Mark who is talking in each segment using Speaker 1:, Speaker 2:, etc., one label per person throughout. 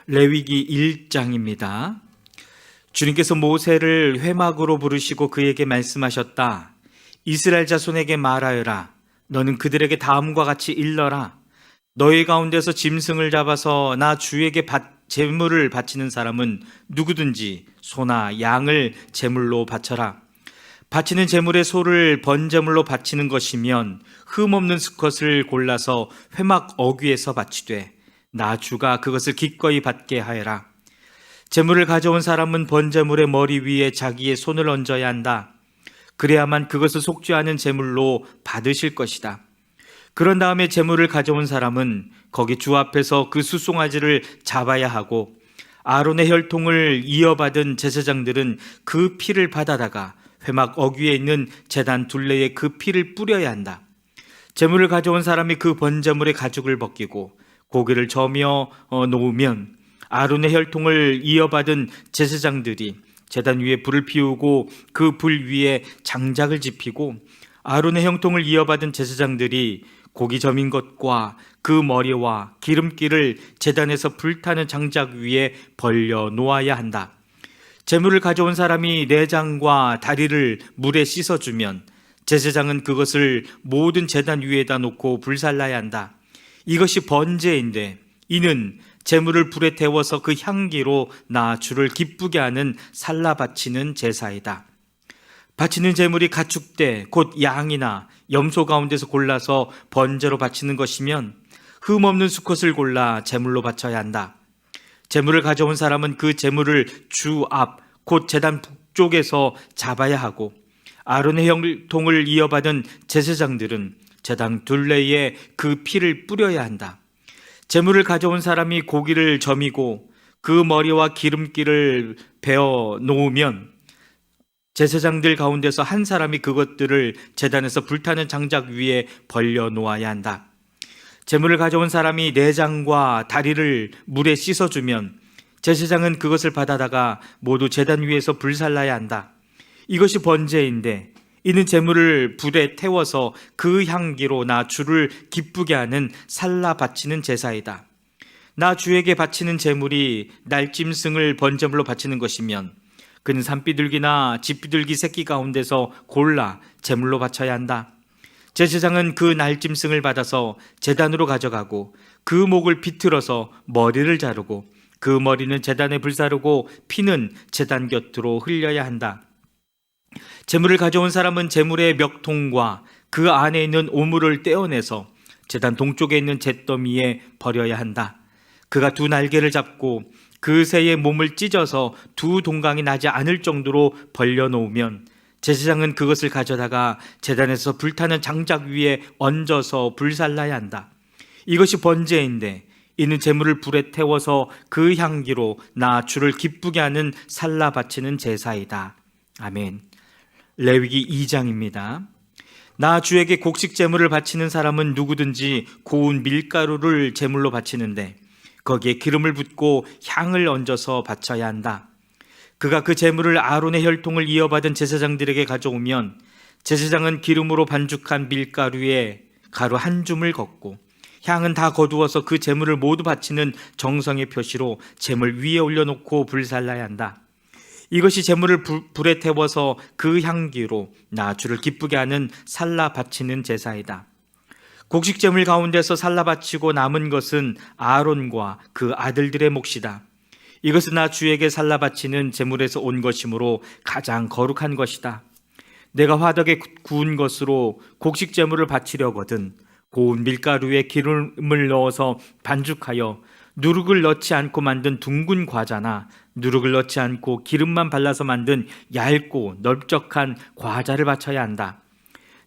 Speaker 1: 레위기 1장입니다. 주님께서 모세를 회막으로 부르시고 그에게 말씀하셨다. 이스라엘 자손에게 말하여라. 너는 그들에게 다음과 같이 일러라. 너희 가운데서 짐승을 잡아서 나 주에게 제물을 바치는 사람은 누구든지 소나 양을 제물로 바쳐라. 바치는 제물의 소를 번제물로 바치는 것이면 흠없는 수컷을 골라서 회막 어귀에서 바치되 나 주가 그것을 기꺼이 받게 하여라. 제물을 가져온 사람은 번제물의 머리 위에 자기의 손을 얹어야 한다. 그래야만 그것을 속죄하는 제물로 받으실 것이다. 그런 다음에 제물을 가져온 사람은 거기 주 앞에서 그 수송아지를 잡아야 하고 아론의 혈통을 이어받은 제사장들은 그 피를 받아다가 회막 어귀에 있는 제단 둘레에 그 피를 뿌려야 한다. 제물을 가져온 사람이 그 번제물의 가죽을 벗기고 고기를 저며 놓으면 아론의 혈통을 이어받은 제사장들이 제단 위에 불을 피우고 그 불 위에 장작을 지피고 아론의 혈통을 이어받은 제사장들이 고기 점인 것과 그 머리와 기름기를 제단에서 불타는 장작 위에 벌려 놓아야 한다. 제물을 가져온 사람이 내장과 다리를 물에 씻어주면 제사장은 그것을 모든 제단 위에다 놓고 불살라야 한다. 이것이 번제인데 이는 제물을 불에 태워서 그 향기로 나 주를 기쁘게 하는 살라 바치는 제사이다. 바치는 제물이 가축대 곧 양이나 염소 가운데서 골라서 번제로 바치는 것이면 흠없는 수컷을 골라 제물로 바쳐야 한다. 제물을 가져온 사람은 그 제물을 주 앞 곧 제단 북쪽에서 잡아야 하고 아론의 혈통을 이어받은 제사장들은 제단 둘레에 그 피를 뿌려야 한다. 제물을 가져온 사람이 고기를 점이고 그 머리와 기름기를 베어 놓으면 제사장들 가운데서 한 사람이 그것들을 제단에서 불타는 장작 위에 벌려 놓아야 한다. 제물을 가져온 사람이 내장과 다리를 물에 씻어주면 제사장은 그것을 받아다가 모두 제단 위에서 불살라야 한다. 이것이 번제인데 이는 제물을 불에 태워서 그 향기로 나 주를 기쁘게 하는 살라 바치는 제사이다. 나 주에게 바치는 제물이 날짐승을 번제물로 바치는 것이면 그는 산비둘기나 집비둘기 새끼 가운데서 골라 제물로 바쳐야 한다. 제사장은 그 날짐승을 받아서 제단으로 가져가고 그 목을 비틀어서 머리를 자르고 그 머리는 제단에 불사르고 피는 제단 곁으로 흘려야 한다. 제물을 가져온 사람은 제물의 멱통과 그 안에 있는 오물을 떼어내서 제단 동쪽에 있는 잿더미에 버려야 한다. 그가 두 날개를 잡고 그 새의 몸을 찢어서 두 동강이 나지 않을 정도로 벌려놓으면 제사장은 그것을 가져다가 제단에서 불타는 장작 위에 얹어서 불살라야 한다. 이것이 번제인데 이는 제물을 불에 태워서 그 향기로 나 주를 기쁘게 하는 살라 바치는 제사이다. 아멘. 레위기 2장입니다. 나 주에게 곡식 제물을 바치는 사람은 누구든지 고운 밀가루를 제물로 바치는데 거기에 기름을 붓고 향을 얹어서 바쳐야 한다. 그가 그 제물을 아론의 혈통을 이어받은 제사장들에게 가져오면 제사장은 기름으로 반죽한 밀가루에 가루 한 줌을 걷고 향은 다 거두어서 그 제물을 모두 바치는 정성의 표시로 제물 위에 올려놓고 불살라야 한다. 이것이 제물을 불에 태워서 그 향기로 나 주를 기쁘게 하는 살라 바치는 제사이다. 곡식 제물 가운데서 살라 바치고 남은 것은 아론과 그 아들들의 몫이다. 이것은 나 주에게 살라 바치는 제물에서 온 것이므로 가장 거룩한 것이다. 내가 화덕에 구운 것으로 곡식 제물을 바치려거든 고운 밀가루에 기름을 넣어서 반죽하여 누룩을 넣지 않고 만든 둥근 과자나 누룩을 넣지 않고 기름만 발라서 만든 얇고 넓적한 과자를 바쳐야 한다.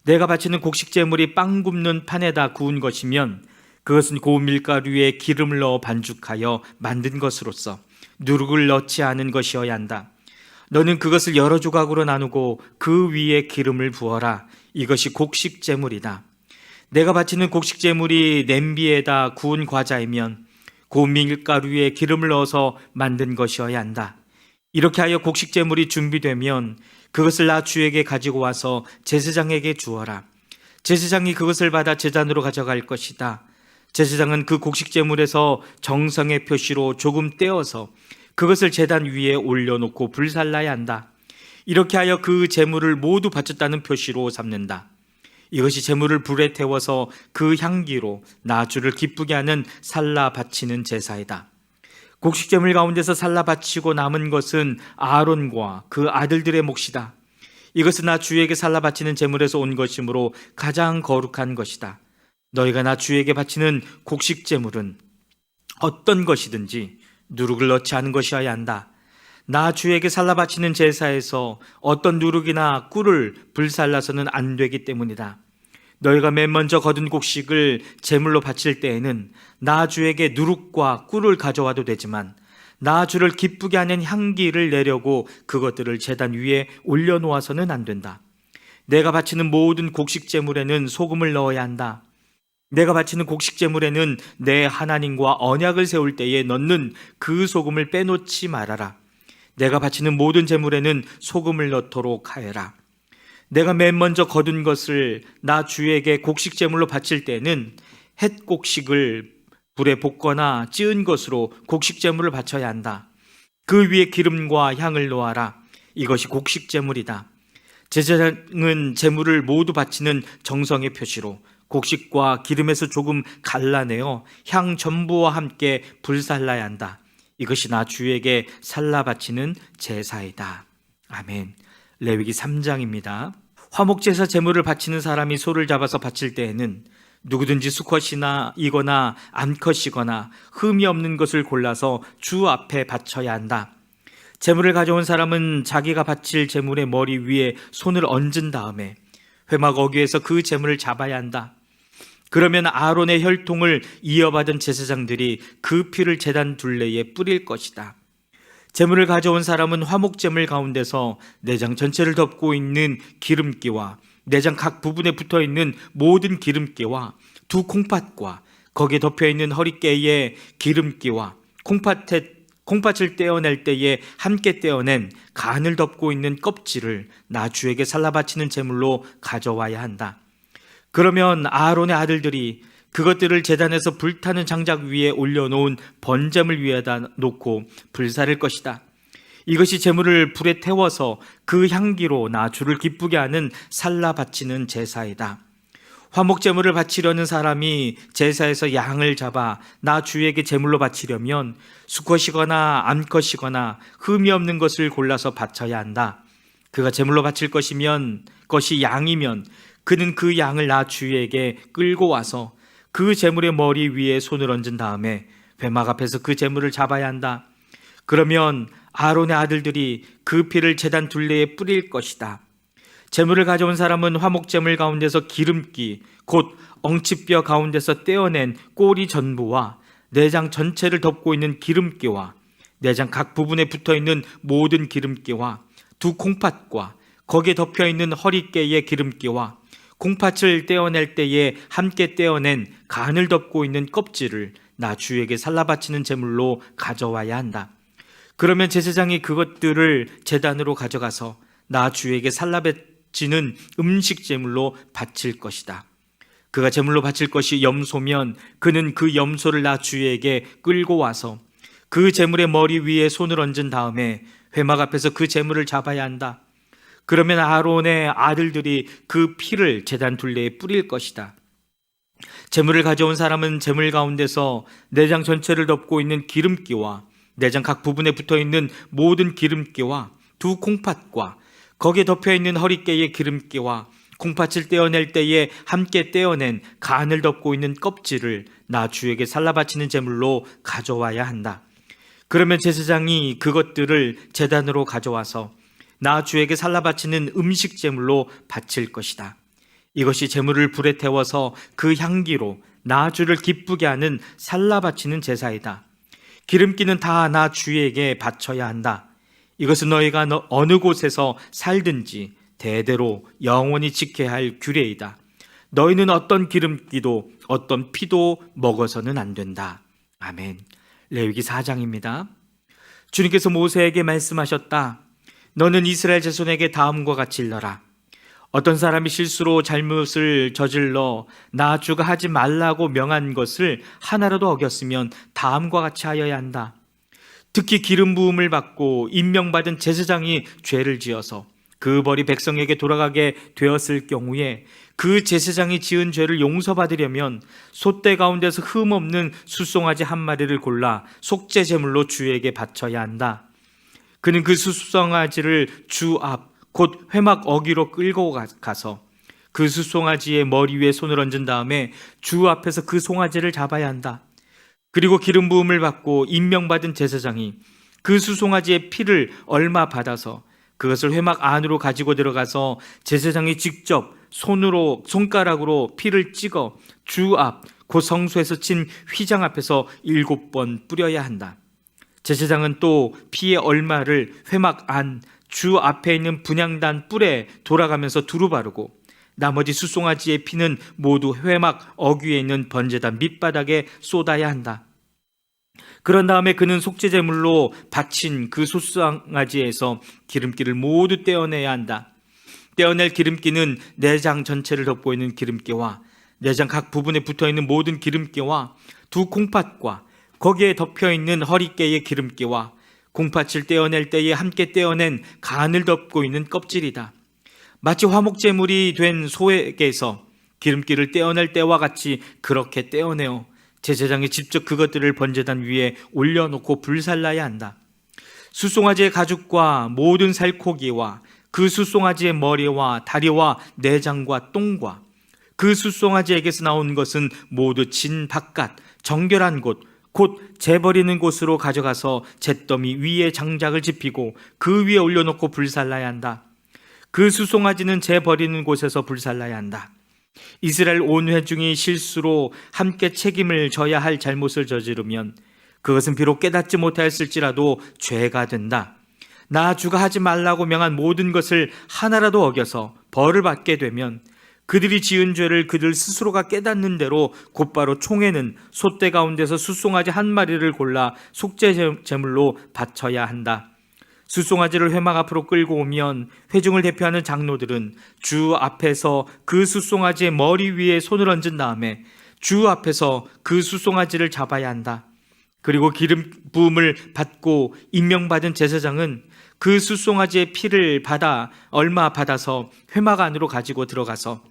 Speaker 1: 내가 바치는 곡식 제물이 빵 굽는 판에다 구운 것이면 그것은 고운 밀가루에 기름을 넣어 반죽하여 만든 것으로서 누룩을 넣지 않은 것이어야 한다. 너는 그것을 여러 조각으로 나누고 그 위에 기름을 부어라. 이것이 곡식 제물이다. 내가 바치는 곡식 제물이 냄비에다 구운 과자이면 고운 밀가루에 기름을 넣어서 만든 것이어야 한다. 이렇게 하여 곡식 제물이 준비되면 그것을 나 주에게 가지고 와서 제사장에게 주어라. 제사장이 그것을 받아 제단으로 가져갈 것이다. 제사장은 그 곡식 제물에서 정성의 표시로 조금 떼어서 그것을 제단 위에 올려놓고 불살라야 한다. 이렇게 하여 그 제물을 모두 바쳤다는 표시로 삼는다. 이것이 제물을 불에 태워서 그 향기로 나 주를 기쁘게 하는 살라 바치는 제사이다. 곡식 제물 가운데서 살라 바치고 남은 것은 아론과 그 아들들의 몫이다. 이것은 나 주에게 살라 바치는 제물에서 온 것이므로 가장 거룩한 것이다. 너희가 나 주에게 바치는 곡식 제물은 어떤 것이든지 누룩을 넣지 않은 것이어야 한다. 나 주에게 살라 바치는 제사에서 어떤 누룩이나 꿀을 불살라서는 안 되기 때문이다. 너희가 맨 먼저 거둔 곡식을 제물로 바칠 때에는 나 주에게 누룩과 꿀을 가져와도 되지만 나 주를 기쁘게 하는 향기를 내려고 그것들을 제단 위에 올려놓아서는 안 된다. 내가 바치는 모든 곡식 제물에는 소금을 넣어야 한다. 내가 바치는 곡식 제물에는 내 하나님과 언약을 세울 때에 넣는 그 소금을 빼놓지 말아라. 내가 바치는 모든 제물에는 소금을 넣도록 하여라. 내가 맨 먼저 거둔 것을 나 주에게 곡식 제물로 바칠 때는 햇 곡식을 불에 볶거나 찌은 것으로 곡식 제물을 바쳐야 한다. 그 위에 기름과 향을 놓아라. 이것이 곡식 제물이다. 제사장은 제물을 모두 바치는 정성의 표시로 곡식과 기름에서 조금 갈라내어 향 전부와 함께 불살라야 한다. 이것이 나 주에게 살라 바치는 제사이다. 아멘. 레위기 3장입니다. 화목제사 제물을 바치는 사람이 소를 잡아서 바칠 때에는 누구든지 수컷이나 이거나 암컷이거나 흠이 없는 것을 골라서 주 앞에 바쳐야 한다. 제물을 가져온 사람은 자기가 바칠 제물의 머리 위에 손을 얹은 다음에 회막 어귀에서 그 제물을 잡아야 한다. 그러면 아론의 혈통을 이어받은 제사장들이 그 피를 제단 둘레에 뿌릴 것이다. 제물을 가져온 사람은 화목제물 가운데서 내장 전체를 덮고 있는 기름기와 내장 각 부분에 붙어있는 모든 기름기와 두 콩팥과 거기에 덮여있는 허리깨의 기름기와 콩팥을 떼어낼 때에 함께 떼어낸 간을 덮고 있는 껍질을 나 주에게 살라 바치는 제물로 가져와야 한다. 그러면 아론의 아들들이 그것들을 제단에서 불타는 장작 위에 올려놓은 번제물 위에다 놓고 불사를 것이다. 이것이 제물을 불에 태워서 그 향기로 나 주를 기쁘게 하는 살라 바치는 제사이다. 화목제물을 바치려는 사람이 제사에서 양을 잡아 나 주에게 제물로 바치려면 수컷이거나 암컷이거나 흠이 없는 것을 골라서 바쳐야 한다. 그가 제물로 바칠 것이 양이면 그는 그 양을 나 주에게 끌고 와서 그 제물의 머리 위에 손을 얹은 다음에 회막 앞에서 그 제물을 잡아야 한다. 그러면 아론의 아들들이 그 피를 제단 둘레에 뿌릴 것이다. 제물을 가져온 사람은 화목제물 가운데서 기름기 곧 엉치뼈 가운데서 떼어낸 꼬리 전부와 내장 전체를 덮고 있는 기름기와 내장 각 부분에 붙어있는 모든 기름기와 두 콩팥과 거기에 덮여있는 허리깨의 기름기와 콩팥을 떼어낼 때에 함께 떼어낸 간을 덮고 있는 껍질을 나 주에게 살라 바치는 제물로 가져와야 한다. 그러면 제사장이 그것들을 제단으로 가져가서 나 주에게 살라 바치는 음식 제물로 바칠 것이다. 그가 제물로 바칠 것이 염소면 그는 그 염소를 나 주에게 끌고 와서 그 제물의 머리 위에 손을 얹은 다음에 회막 앞에서 그 제물을 잡아야 한다. 그러면 아론의 아들들이 그 피를 제단 둘레에 뿌릴 것이다. 제물을 가져온 사람은 제물 가운데서 내장 전체를 덮고 있는 기름기와 내장 각 부분에 붙어있는 모든 기름기와 두 콩팥과 거기에 덮여있는 허리깨의 기름기와 콩팥을 떼어낼 때에 함께 떼어낸 간을 덮고 있는 껍질을 나 주에게 살라 바치는 제물로 가져와야 한다. 그러면 제사장이 그것들을 제단으로 가져와서 나 주에게 살라 바치는 음식 제물로 바칠 것이다. 이것이 제물을 불에 태워서 그 향기로 나 주를 기쁘게 하는 살라 바치는 제사이다. 기름기는 다 나 주에게 바쳐야 한다. 이것은 너희가 어느 곳에서 살든지 대대로 영원히 지켜야 할 규례이다. 너희는 어떤 기름기도 어떤 피도 먹어서는 안 된다. 아멘. 레위기 4장입니다. 주님께서 모세에게 말씀하셨다. 너는 이스라엘 자손에게 다음과 같이 일러라. 어떤 사람이 실수로 잘못을 저질러 나 주가 하지 말라고 명한 것을 하나라도 어겼으면 다음과 같이 하여야 한다. 특히 기름 부음을 받고 임명받은 제사장이 죄를 지어서 그 벌이 백성에게 돌아가게 되었을 경우에 그 제사장이 지은 죄를 용서받으려면 솥대 가운데서 흠없는 숫송아지 한 마리를 골라 속죄 제물로 주에게 바쳐야 한다. 그는 그 숫송아지를 주 앞 곧 회막 어귀로 끌고 가서 그 숫송아지의 머리 위에 손을 얹은 다음에 주 앞에서 그 송아지를 잡아야 한다. 그리고 기름 부음을 받고 임명받은 제사장이 그 숫송아지의 피를 얼마 받아서 그것을 회막 안으로 가지고 들어가서 제사장이 직접 손가락으로 피를 찍어 주 앞 그 성소에서 친 휘장 앞에서 7번 뿌려야 한다. 제사장은 또 피의 얼마를 회막 안 주 앞에 있는 분향단 뿔에 돌아가면서 두루 바르고 나머지 숫송아지의 피는 모두 회막 어귀에 있는 번제단 밑바닥에 쏟아야 한다. 그런 다음에 그는 속죄제물로 바친 그 숫송아지에서 기름기를 모두 떼어내야 한다. 떼어낼 기름기는 내장 전체를 덮고 있는 기름기와 내장 각 부분에 붙어있는 모든 기름기와 두 콩팥과 거기에 덮여있는 허리깨의 기름기와 콩팥을 떼어낼 때에 함께 떼어낸 간을 덮고 있는 껍질이다. 마치 화목제물이 된 소에게서 기름기를 떼어낼 때와 같이 그렇게 떼어내어 제사장이 직접 그것들을 번제단 위에 올려놓고 불살라야 한다. 숫송아지의 가죽과 모든 살코기와 그 숫송아지의 머리와 다리와 내장과 똥과 그 숫송아지에게서 나온 것은 모두 진 바깥 정결한 곳 곧 재버리는 곳으로 가져가서 잿더미 위에 장작을 지피고 그 위에 올려놓고 불살라야 한다. 그 숫송아지는 재버리는 곳에서 불살라야 한다. 이스라엘 온 회중이 실수로 함께 책임을 져야 할 잘못을 저지르면 그것은 비록 깨닫지 못하였을지라도 죄가 된다. 나 주가 하지 말라고 명한 모든 것을 하나라도 어겨서 벌을 받게 되면 그들이 지은 죄를 그들 스스로가 깨닫는 대로 곧바로 총회는 솥대 가운데서 숫송아지 한 마리를 골라 속죄 제물로 바쳐야 한다. 숫송아지를 회막 앞으로 끌고 오면 회중을 대표하는 장로들은 주 앞에서 그 숫송아지의 머리 위에 손을 얹은 다음에 주 앞에서 그 숫송아지를 잡아야 한다. 그리고 기름 부음을 받고 임명받은 제사장은 그 숫송아지의 피를 얼마 받아서 회막 안으로 가지고 들어가서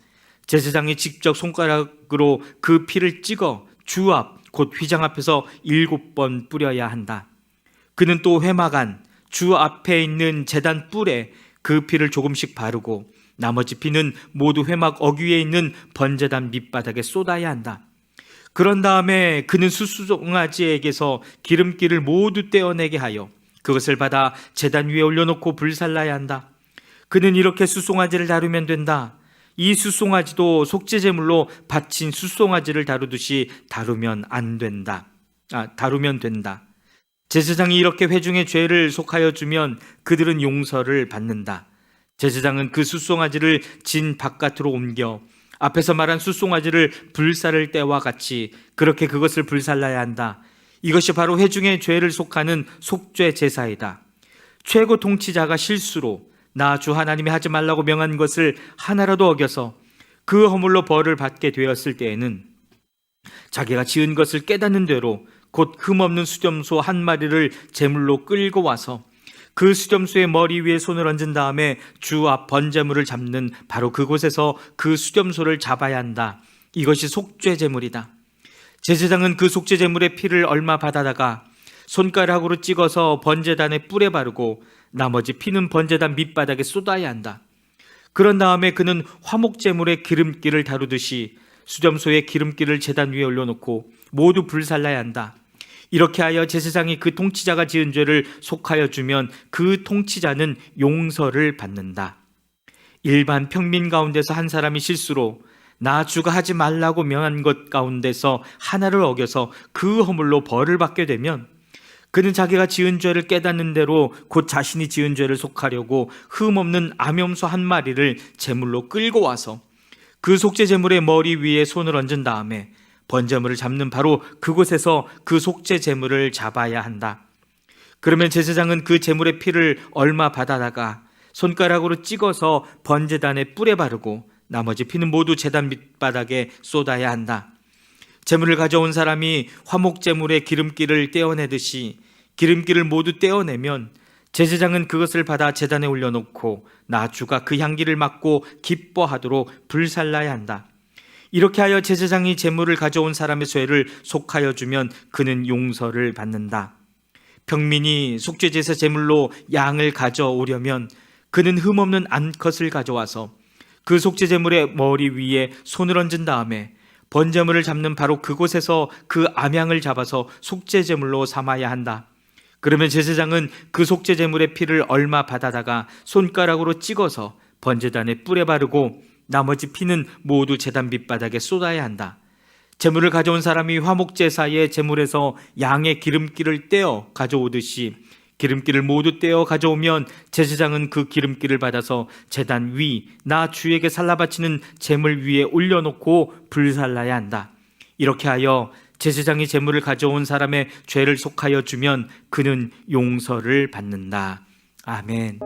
Speaker 1: 제사장이 직접 손가락으로 그 피를 찍어 주 앞 곧 휘장 앞에서 7번 뿌려야 한다. 그는 또 회막 안 주 앞에 있는 제단 뿔에 그 피를 조금씩 바르고 나머지 피는 모두 회막 어귀에 있는 번제단 밑바닥에 쏟아야 한다. 그런 다음에 그는 숫송아지에게서 기름기를 모두 떼어내게 하여 그것을 받아 제단 위에 올려놓고 불살라야 한다. 그는 이렇게 숫송아지를 다루면 된다. 이 숫송아지도 속죄제물로 바친 숫송아지를 다루듯이 다루면 된다. 제사장이 이렇게 회중의 죄를 속하여 주면 그들은 용서를 받는다. 제사장은 그 숫송아지를 진 바깥으로 옮겨 앞에서 말한 숫송아지를 불살을 때와 같이 그렇게 그것을 불살라야 한다. 이것이 바로 회중의 죄를 속하는 속죄 제사이다. 최고 통치자가 실수로 나 주 하나님이 하지 말라고 명한 것을 하나라도 어겨서 그 허물로 벌을 받게 되었을 때에는 자기가 지은 것을 깨닫는 대로 곧 흠없는 수렴소 한 마리를 제물로 끌고 와서 그 수렴소의 머리 위에 손을 얹은 다음에 주 앞 번제물을 잡는 바로 그곳에서 그 수렴소를 잡아야 한다. 이것이 속죄제물이다. 제사장은 그 속죄제물의 피를 얼마 받아다가 손가락으로 찍어서 번제단의 뿔에 바르고 나머지 피는 번제단 밑바닥에 쏟아야 한다. 그런 다음에 그는 화목제물의 기름기를 다루듯이 수렴소의 기름기를 제단 위에 올려놓고 모두 불살라야 한다. 이렇게 하여 제사장이 그 통치자가 지은 죄를 속하여 주면 그 통치자는 용서를 받는다. 일반 평민 가운데서 한 사람이 실수로 나 주가 하지 말라고 명한 것 가운데서 하나를 어겨서 그 허물로 벌을 받게 되면 그는 자기가 지은 죄를 깨닫는 대로 곧 자신이 지은 죄를 속하려고 흠없는 암염소 한 마리를 제물로 끌고 와서 그 속죄제물의 머리 위에 손을 얹은 다음에 번제물을 잡는 바로 그곳에서 그 속죄제물을 잡아야 한다. 그러면 제사장은 그 제물의 피를 얼마 받아다가 손가락으로 찍어서 번제단의 뿔에 바르고 나머지 피는 모두 제단 밑바닥에 쏟아야 한다. 제물을 가져온 사람이 화목제물의 기름기를 떼어내듯이 기름기를 모두 떼어내면 제사장은 그것을 받아 제단에 올려놓고 나주가 그 향기를 맡고 기뻐하도록 불살라야 한다. 이렇게 하여 제사장이 제물을 가져온 사람의 죄를 속하여 주면 그는 용서를 받는다. 평민이 속죄제사 제물로 양을 가져오려면 그는 흠없는 암컷을 가져와서 그 속죄제물의 머리 위에 손을 얹은 다음에 번제물을 잡는 바로 그곳에서 그 암양을 잡아서 속죄제물로 삼아야 한다. 그러면 제사장은 그 속죄제물의 피를 얼마 받아다가 손가락으로 찍어서 번제단의 뿔에 바르고 나머지 피는 모두 제단 밑바닥에 쏟아야 한다. 제물을 가져온 사람이 화목제사의 제물에서 양의 기름기를 떼어 가져오듯이 기름기를 모두 떼어 가져오면 제사장은 그 기름기를 받아서 제단 위 나 주에게 살라바치는 제물 위에 올려놓고 불살라야 한다. 이렇게 하여 제사장이 제물을 가져온 사람의 죄를 속하여 주면 그는 용서를 받는다. 아멘.